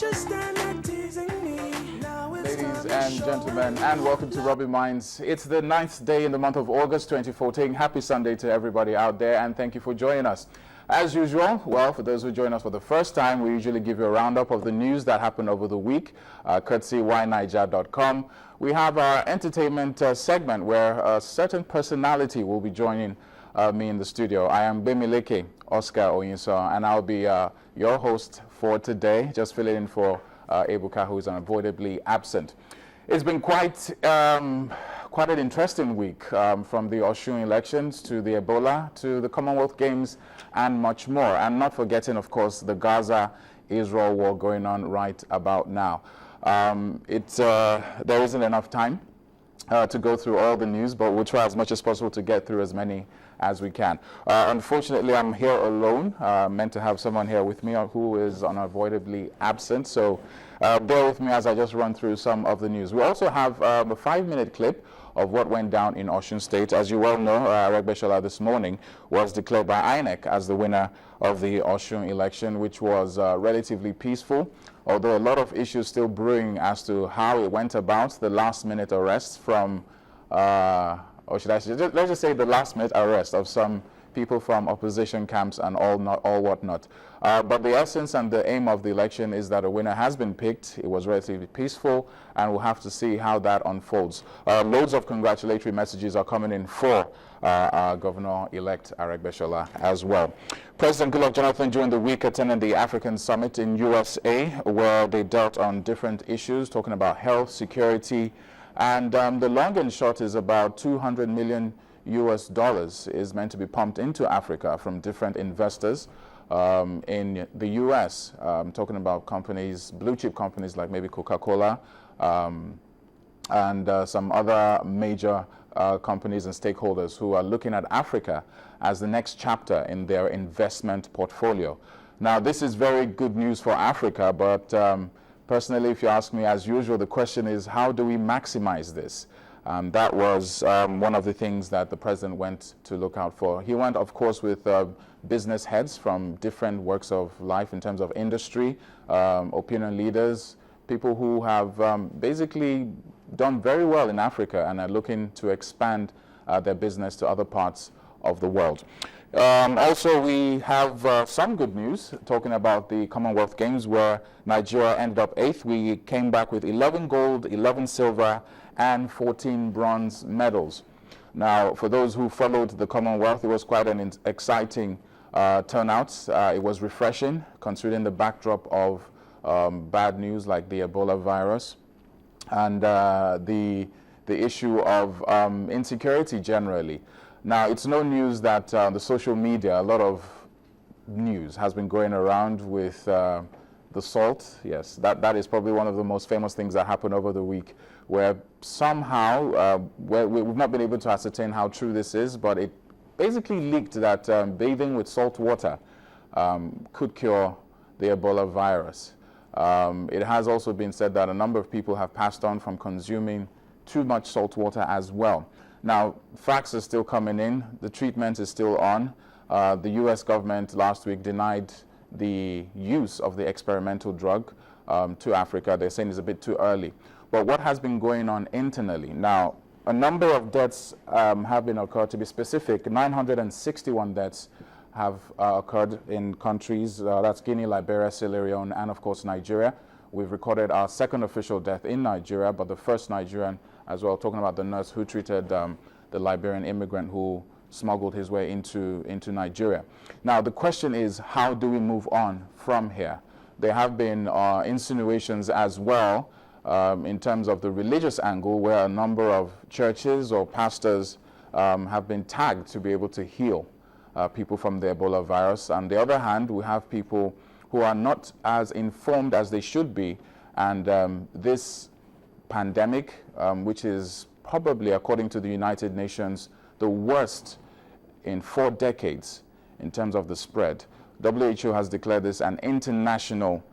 Ladies and gentlemen, and welcome to Robbie Minds. It's the 9th day in the month of August 2014. Happy Sunday to everybody out there, and thank you for joining us. As usual, well, for those who join us for the first time, we usually give you a roundup of the news that happened over the week, courtesy yniger.com. We have our entertainment segment where a certain personality will be joining me in the studio. I am Bemileke Oscar Oyinso, and I'll be your host for today, just filling in for Ebuka, who is unavoidably absent. It's been quite an interesting week, from the Osun elections to the Ebola to the Commonwealth Games and much more. And not forgetting, of course, the Gaza-Israel war going on right about now. There isn't enough time to go through all the news, but we'll try as much as possible to get through as many as we can. Unfortunately, I'm here alone. Meant to have someone here with me who is unavoidably absent, so bear with me as I just run through some of the news. We also have a 5-minute clip of what went down in Osun State. As you well know, Aregbesola this morning was declared by INEC as the winner of the Osun election, which was relatively peaceful, although a lot of issues still brewing as to how it went about. The last-minute arrest from or should I say, let's just say the last-minute arrest of some people from opposition camps and all whatnot. But the essence and the aim of the election is that a winner has been picked. It was relatively peaceful, and we'll have to see how that unfolds. Loads of congratulatory messages are coming in for our Governor-elect Aregbesola as well. President Goodluck Jonathan during the week attended the African Summit in USA, where they dealt on different issues, talking about health, security, and the long and short is about $200 million is meant to be pumped into Africa from different investors in the US. Talking about companies, blue chip companies like maybe Coca-Cola and some other major companies and stakeholders who are looking at Africa as the next chapter in their investment portfolio. Now, this is very good news for Africa, but personally, if you ask me, as usual, the question is, how do we maximize this? That was one of the things that the president went to look out for. He went, of course, with business heads from different walks of life in terms of industry, opinion leaders, people who have basically done very well in Africa and are looking to expand their business to other parts of the world. Also, we have some good news talking about the Commonwealth Games, where Nigeria ended up 8th. We came back with 11 gold, 11 silver, and 14 bronze medals. Now, for those who followed the Commonwealth, it was quite an exciting turnout. It was refreshing, considering the backdrop of bad news like the Ebola virus and the issue of insecurity generally. Now, it's no news that the social media, a lot of news has been going around with the salt. Yes, that is probably one of the most famous things that happened over the week, where somehow, we've not been able to ascertain how true this is, but it basically leaked that bathing with salt water could cure the Ebola virus. It has also been said that a number of people have passed on from consuming too much salt water as well. Now, facts are still coming in. The treatment is still on. The U.S. government last week denied the use of the experimental drug to Africa. They're saying it's a bit too early. But what has been going on internally? Now, a number of deaths have been occurred. To be specific, 961 deaths have occurred in countries. That's Guinea, Liberia, Sierra Leone, and of course Nigeria. We've recorded our second official death in Nigeria, but the first Nigerian as well, talking about the nurse who treated the Liberian immigrant who smuggled his way into Nigeria. Now, the question is, how do we move on from here? There have been insinuations as well in terms of the religious angle, where a number of churches or pastors have been tagged to be able to heal people from the Ebola virus. On the other hand, we have people who are not as informed as they should be, and this pandemic, which is probably, according to the United Nations, the worst in 4 decades in terms of the spread. WHO has declared this an international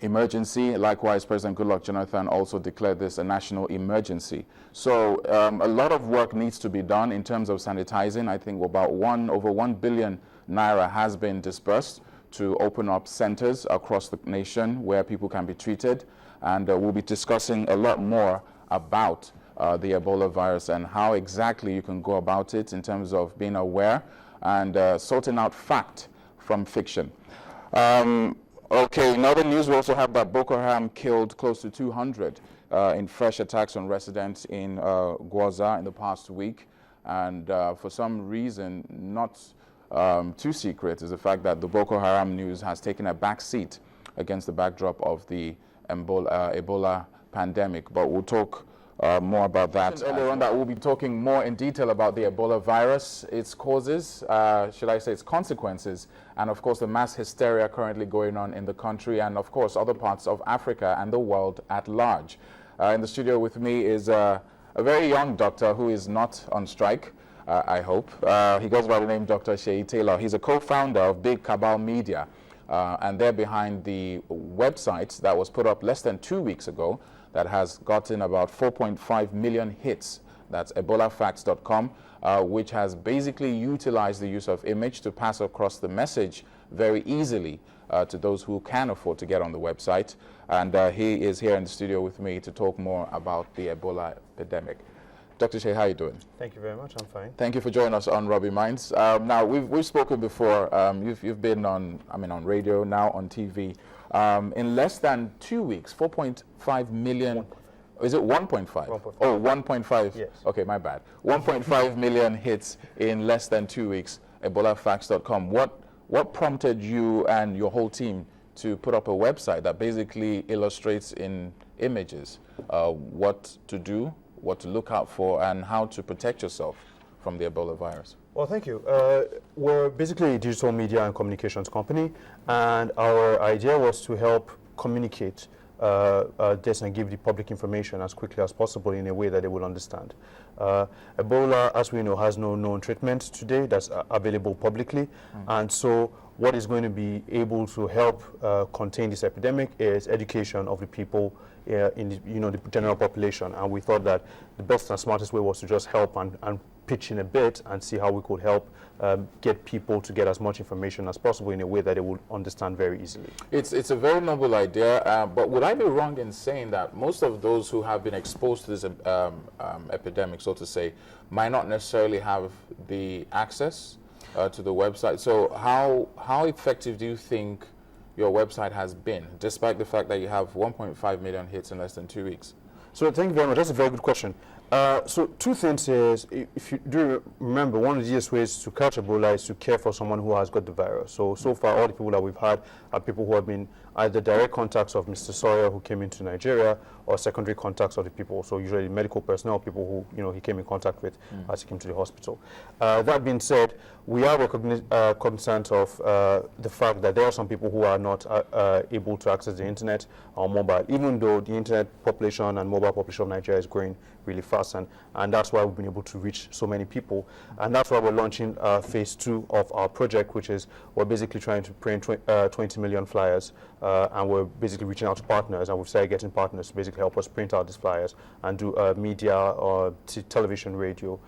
emergency. Likewise, President Goodluck Jonathan also declared this a national emergency. So a lot of work needs to be done in terms of sanitizing. I think about over 1 billion naira has been dispersed to open up centers across the nation where people can be treated. And we'll be discussing a lot more about the Ebola virus and how exactly you can go about it in terms of being aware and sorting out fact from fiction. Okay, in other news, we also have that Boko Haram killed close to 200 in fresh attacks on residents in Gwaza in the past week. And for some reason, not too secret, is the fact that the Boko Haram news has taken a back seat against the backdrop of the Ebola pandemic. But we'll talk more about that earlier on. That we'll be talking more in detail about the Ebola virus, its causes, should I say its consequences, and of course the mass hysteria currently going on in the country and of course other parts of Africa and the world at large. In the studio with me is a very young doctor who is not on strike, I hope. He goes by the name Dr. Seyi Taylor. He's a co-founder of Big Cabal Media, and they're behind the website that was put up less than 2 weeks ago that has gotten about 4.5 million hits. That's ebolafacts.com, which has basically utilized the use of image to pass across the message very easily to those who can afford to get on the website. And he is here in the studio with me to talk more about the Ebola epidemic. Dr. Seyi, how are you doing? Thank you very much. I'm fine. Thank you for joining us on Robbie Minds. Now, we've spoken before. You've been on radio, now on TV. In less than 2 weeks, 4.5 million. Is it 1.5? 1.5. Oh, 1.5. Yes. Okay, my bad. 1.5 million hits in less than 2 weeks. ebolafacts.com. What prompted you and your whole team to put up a website that basically illustrates in images what to do, what to look out for, and how to protect yourself from the Ebola virus? Well, thank you. We're basically a digital media and communications company, and our idea was to help communicate this and give the public information as quickly as possible in a way that they will understand. Ebola, as we know, has no known treatment today that's available publicly, and so what is going to be able to help contain this epidemic is education of the people in the general population. And we thought that the best and smartest way was to just help and pitch in a bit and see how we could help get people to get as much information as possible in a way that they would understand very easily. It's a very noble idea, but would I be wrong in saying that most of those who have been exposed to this epidemic, so to say, might not necessarily have the access to the website? So how effective do you think your website has been, despite the fact that you have 1.5 million hits in less than 2 weeks? So thank you very much. That's a very good question. So two things is, if you do remember, one of the easiest ways to catch Ebola is to care for someone who has got the virus. So far, all the people that we've had are people who have been either direct contacts of Mr. Sawyer, who came into Nigeria, or secondary contacts of the people, so usually medical personnel, people who he came in contact with as he came to the hospital. That being said, we are cognizant of the fact that there are some people who are not able to access the internet or mobile, even though the internet population and mobile population of Nigeria is growing really fast, and that's why we've been able to reach so many people, and that's why we're launching phase 2 of our project, which is we're basically trying to print 20 million flyers, and we're basically reaching out to partners, and we've started getting partners to basically help us print out these flyers and do media or television, radio,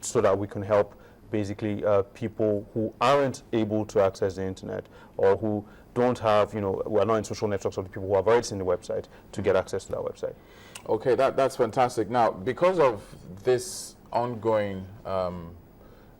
so that we can help basically people who aren't able to access the internet or who don't have, who are not in social networks, of the people who have already seen the website to get access to that website. Okay, that's fantastic. Now, because of this ongoing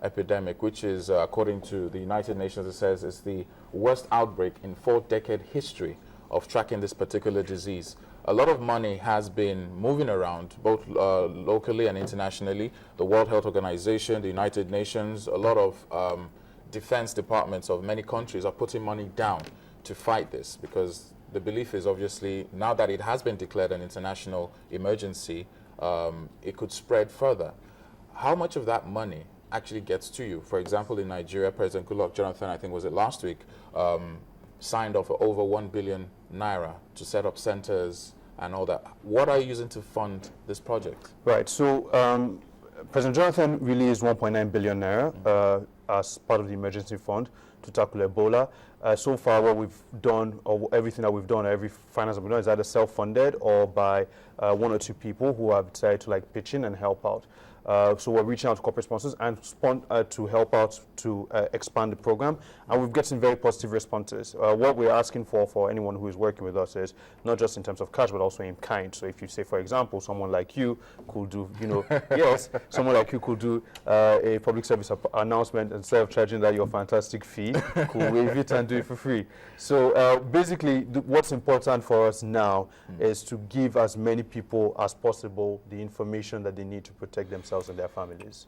epidemic, which is, according to the United Nations, it says it's the worst outbreak in 4-decade history of tracking this particular disease. A lot of money has been moving around, both locally and internationally. The World Health Organization, the United Nations, a lot of defense departments of many countries are putting money down to fight this, because the belief is obviously now that it has been declared an international emergency, it could spread further. How much of that money actually gets to you? For example, in Nigeria, President Goodluck Jonathan, I think was it last week, signed off for over 1 billion naira to set up centers and all that. What are you using to fund this project? Right, so President Jonathan released 1.9 billion naira as part of the emergency fund to tackle Ebola. So far, what we've done, or everything that we've done, or every finance that we've done, is either self-funded or by 1 or 2 people who have decided to pitch in and help out. So we're reaching out to corporate sponsors and to help out to expand the program. And we've gotten very positive responses. What we're asking for anyone who is working with us is not just in terms of cash, but also in kind. So if you say, for example, someone like you could do, yes, someone like you could do a public service announcement instead of charging that your fantastic fee, could waive it and do it for free. So basically, what's important for us now is to give as many people as possible the information that they need to protect themselves and their families.